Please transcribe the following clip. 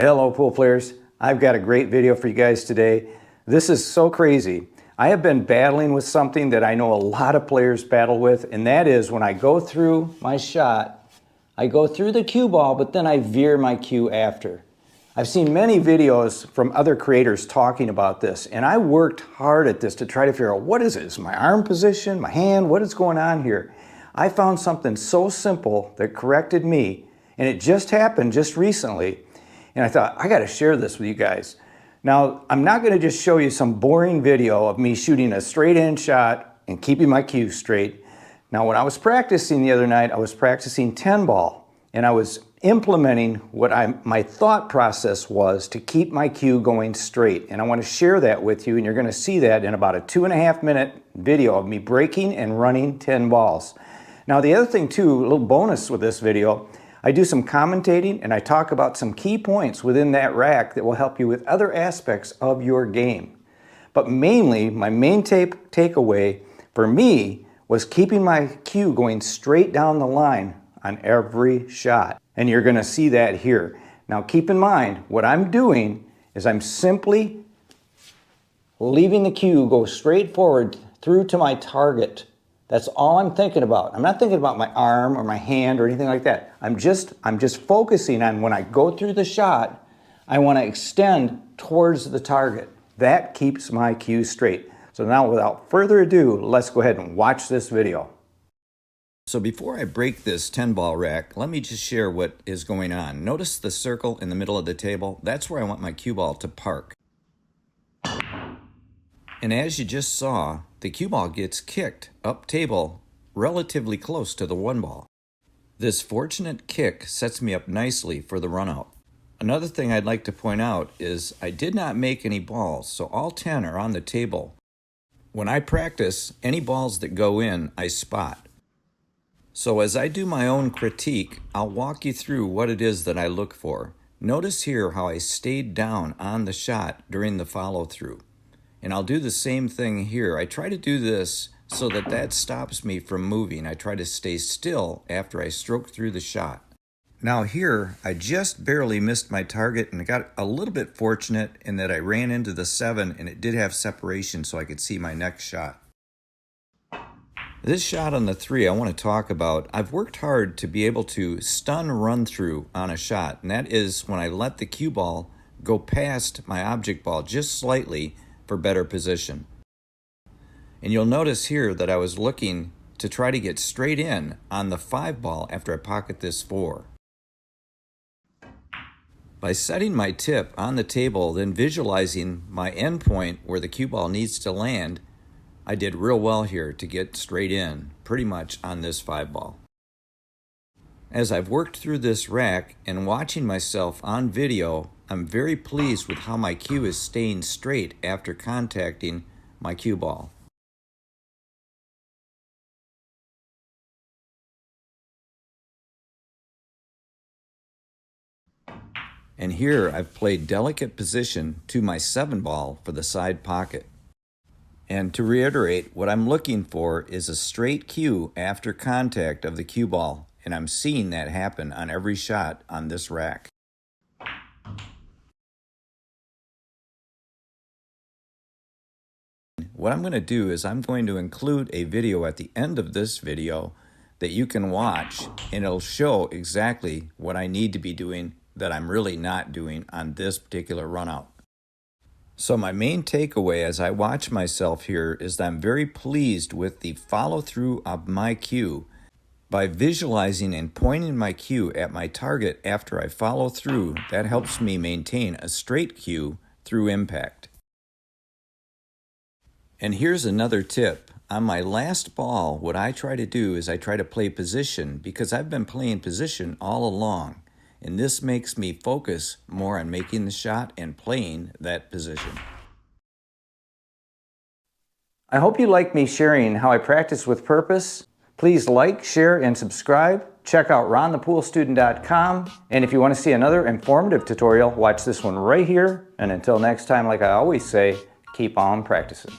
Hello pool players, I've got a great video for you guys today. This is so crazy. I have been battling with something that I know a lot of players battle with, and that is when I go through my shot, I go through the cue ball, but then I veer my cue after. I've seen many videos from other creators talking about this, and I worked hard at this to try to figure out what is it? Is my arm position, my hand, what is going on here? I found something so simple that corrected me, and it just happened just recently. And I thought, I gotta share this with you guys. Now, I'm not gonna just show you some boring video of me shooting a straight in shot and keeping my cue straight. Now, when I was practicing the other night, I was practicing 10 ball, and I was implementing what my thought process was to keep my cue going straight. And I wanna share that with you, and you're gonna see that in about a 2.5 minute video of me breaking and running 10 balls. Now, the other thing too, a little bonus with this video, I do some commentating and I talk about some key points within that rack that will help you with other aspects of your game. But mainly, my main takeaway for me was keeping my cue going straight down the line on every shot. And you're gonna see that here. Now keep in mind, what I'm doing is I'm simply leaving the cue go straight forward through to my target. That's all I'm thinking about. I'm not thinking about my arm or my hand or anything like that. I'm just focusing on when I go through the shot, I want to extend towards the target. That keeps my cue straight. So now without further ado, let's go ahead and watch this video. So before I break this 10 ball rack, let me just share what is going on. Notice the circle in the middle of the table? That's where I want my cue ball to park. And as you just saw, the cue ball gets kicked up table relatively close to the 1 ball. This fortunate kick sets me up nicely for the run out. Another thing I'd like to point out is I did not make any balls, so all 10 are on the table. When I practice, any balls that go in, I spot. So as I do my own critique, I'll walk you through what it is that I look for. Notice here how I stayed down on the shot during the follow-through. And I'll do the same thing here. I try to do this so that stops me from moving. I try to stay still after I stroke through the shot. Now here, I just barely missed my target and got a little bit fortunate in that I ran into the 7 and it did have separation so I could see my next shot. This shot on the 3 I want to talk about. I've worked hard to be able to stun run through on a shot, and that is when I let the cue ball go past my object ball just slightly for better position. And you'll notice here that I was looking to try to get straight in on the 5 ball after I pocket this 4. By setting my tip on the table, then visualizing my end point where the cue ball needs to land, I did real well here to get straight in, pretty much on this 5 ball. As I've worked through this rack and watching myself on video, I'm very pleased with how my cue is staying straight after contacting my cue ball. And here I've played delicate position to my 7 ball for the side pocket. And to reiterate, what I'm looking for is a straight cue after contact of the cue ball, and I'm seeing that happen on every shot on this rack. What I'm going to do is I'm going to include a video at the end of this video that you can watch, and it'll show exactly what I need to be doing that I'm really not doing on this particular run out. So my main takeaway as I watch myself here is that I'm very pleased with the follow through of my cue. By visualizing and pointing my cue at my target after I follow through, that helps me maintain a straight cue through impact. And here's another tip. On my last ball, what I try to do is I try to play position because I've been playing position all along. And this makes me focus more on making the shot and playing that position. I hope you like me sharing how I practice with purpose. Please like, share, and subscribe. Check out ronthepoolstudent.com. And if you want to see another informative tutorial, watch this one right here. And until next time, like I always say, keep on practicing.